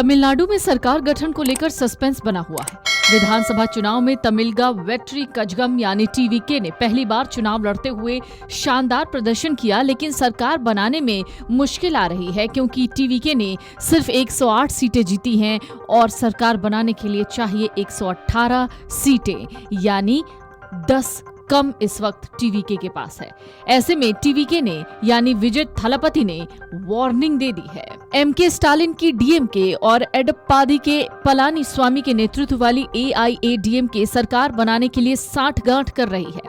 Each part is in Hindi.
तमिलनाडु में सरकार गठन को लेकर सस्पेंस बना हुआ है। विधानसभा चुनाव में तमिलगा वेट्री कजगम यानी टीवीके ने पहली बार चुनाव लड़ते हुए शानदार प्रदर्शन किया, लेकिन सरकार बनाने में मुश्किल आ रही है क्योंकि टीवीके ने सिर्फ 108 सीटें जीती हैं और सरकार बनाने के लिए चाहिए 118 सीटें, यानी 10 कम इस वक्त टीवीके के पास है। ऐसे में टीवीके ने यानी विजय थलापति ने वार्निंग दे दी है। एमके स्टालिन की डीएमके और एडप्पादी के पलानी स्वामी के नेतृत्व वाली एआईएडीएमके सरकार बनाने के लिए साठगांठ कर रही है,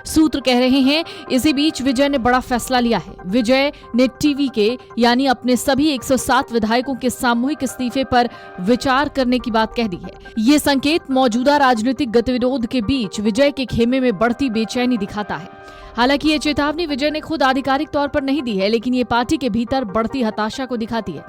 सूत्र कह रहे हैं। इसी बीच विजय ने बड़ा फैसला लिया है। विजय ने टीवीके यानी अपने सभी 107 विधायकों के सामूहिक इस्तीफे पर विचार करने की बात कह दी है। ये संकेत मौजूदा राजनीतिक गतिविरोध के बीच विजय के खेमे में बढ़ती बेचैनी दिखाता है। हालांकि ये चेतावनी विजय ने खुद आधिकारिक तौर पर नहीं दी है, लेकिन ये पार्टी के भीतर बढ़ती हताशा को दिखाती है,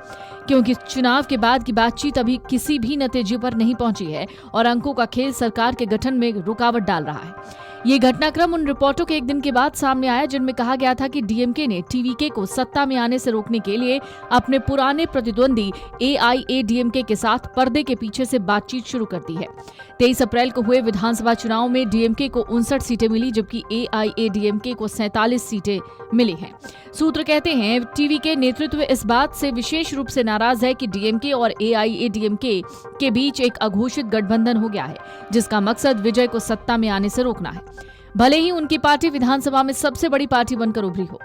क्योंकि चुनाव के बाद की बातचीत अभी किसी भी नतीजे पर नहीं पहुंची है और अंकों का खेल सरकार के गठन में रुकावट डाल रहा है। ये घटनाक्रम उन रिपोर्टों के एक दिन के बाद सामने आया जिनमें कहा गया था कि डीएमके ने टीवीके को सत्ता में आने से रोकने के लिए अपने पुराने प्रतिद्वंदी एआईएडीएमके के साथ पर्दे के पीछे से बातचीत शुरू कर दी है। 23 अप्रैल को हुए विधानसभा चुनाव में डीएमके को 59 सीटें मिली, जबकि एआईएडीएमके को 47 सीटें मिली हैं। सूत्र कहते हैं टीवीके नेतृत्व इस बात से विशेष रूप से नाराज है कि डीएमके और एआईएडीएमके के बीच एक अघोषित गठबंधन हो गया है, जिसका मकसद विजय को सत्ता में आने से रोकना है, भले ही उनकी पार्टी विधानसभा में सबसे बड़ी पार्टी बनकर उभरी हो।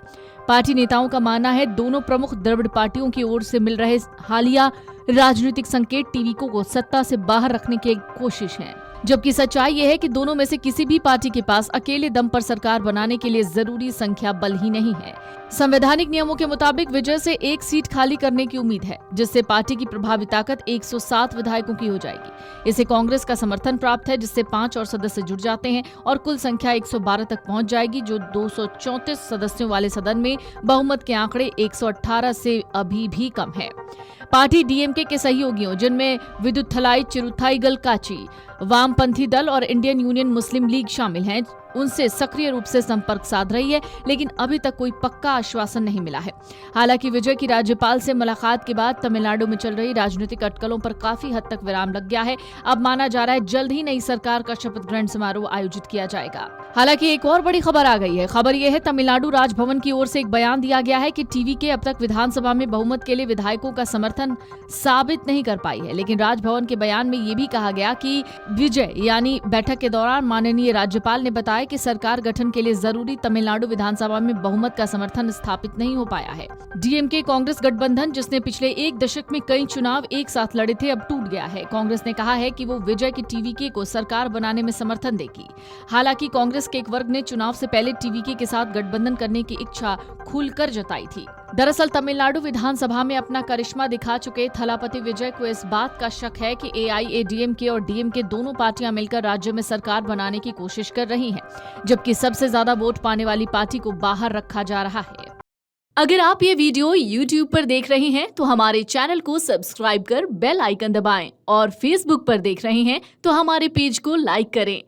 पार्टी नेताओं का मानना है दोनों प्रमुख द्रविड़ पार्टियों की ओर से मिल रहे हालिया राजनीतिक संकेत टीवीके को सत्ता से बाहर रखने की एक कोशिश है, जबकि सच्चाई यह है कि दोनों में से किसी भी पार्टी के पास अकेले दम पर सरकार बनाने के लिए जरूरी संख्या बल ही नहीं है। संवैधानिक नियमों के मुताबिक विजय से एक सीट खाली करने की उम्मीद है, जिससे पार्टी की प्रभावी ताकत 107 विधायकों की हो जाएगी। इसे कांग्रेस का समर्थन प्राप्त है, जिससे 5 और सदस्य जुड़ जाते हैं और कुल संख्या 112 तक पहुंच जाएगी, जो 234 सदस्यों वाले सदन में बहुमत के आंकड़े 118 से अभी भी कम है। पार्टी डीएमके के सहयोगियों, जिनमें विदुथलाई चिरुथाईगल काची, वामपंथी दल और इंडियन यूनियन मुस्लिम लीग शामिल हैं, उनसे सक्रिय रूप से संपर्क साध रही है, लेकिन अभी तक कोई पक्का आश्वासन नहीं मिला है। हालांकि विजय की राज्यपाल से मुलाकात के बाद तमिलनाडु में चल रही राजनीतिक अटकलों पर काफी हद तक विराम लग गया है। अब माना जा रहा है जल्द ही नई सरकार का शपथ ग्रहण समारोह आयोजित किया जाएगा। हालांकि एक और बड़ी खबर आ गई है। खबर यह है, तमिलनाडु राजभवन की ओर से एक बयान दिया गया है कि टीवीके अब तक विधानसभा में बहुमत के लिए विधायकों का समर्थन साबित नहीं कर पाई है, लेकिन राजभवन के बयान में ये भी कहा गया कि विजय यानी बैठक के दौरान माननीय राज्यपाल ने बताया कि सरकार गठन के लिए जरूरी तमिलनाडु विधानसभा में बहुमत का समर्थन स्थापित नहीं हो पाया है। डीएमके कांग्रेस गठबंधन, जिसने पिछले एक दशक में कई चुनाव एक साथ लड़े थे, अब टूट गया है। कांग्रेस ने कहा है कि वो विजय की टीवीके को सरकार बनाने में समर्थन देगी। हालांकि कांग्रेस के एक वर्ग ने चुनाव से पहले टीवीके के साथ गठबंधन करने की इच्छा खुलकर जताई थी। दरअसल तमिलनाडु विधानसभा में अपना करिश्मा दिखा चुके थलापति विजय को इस बात का शक है कि एआईएडीएमके और डीएमके दोनों पार्टियां मिलकर राज्य में सरकार बनाने की कोशिश कर रही हैं, जबकि सबसे ज्यादा वोट पाने वाली पार्टी को बाहर रखा जा रहा है। अगर आप ये वीडियो YouTube पर देख रहे हैं तो हमारे चैनल को सब्सक्राइब कर बेल आइकन दबाएं और Facebook पर देख रहे हैं तो हमारे पेज को लाइक करें।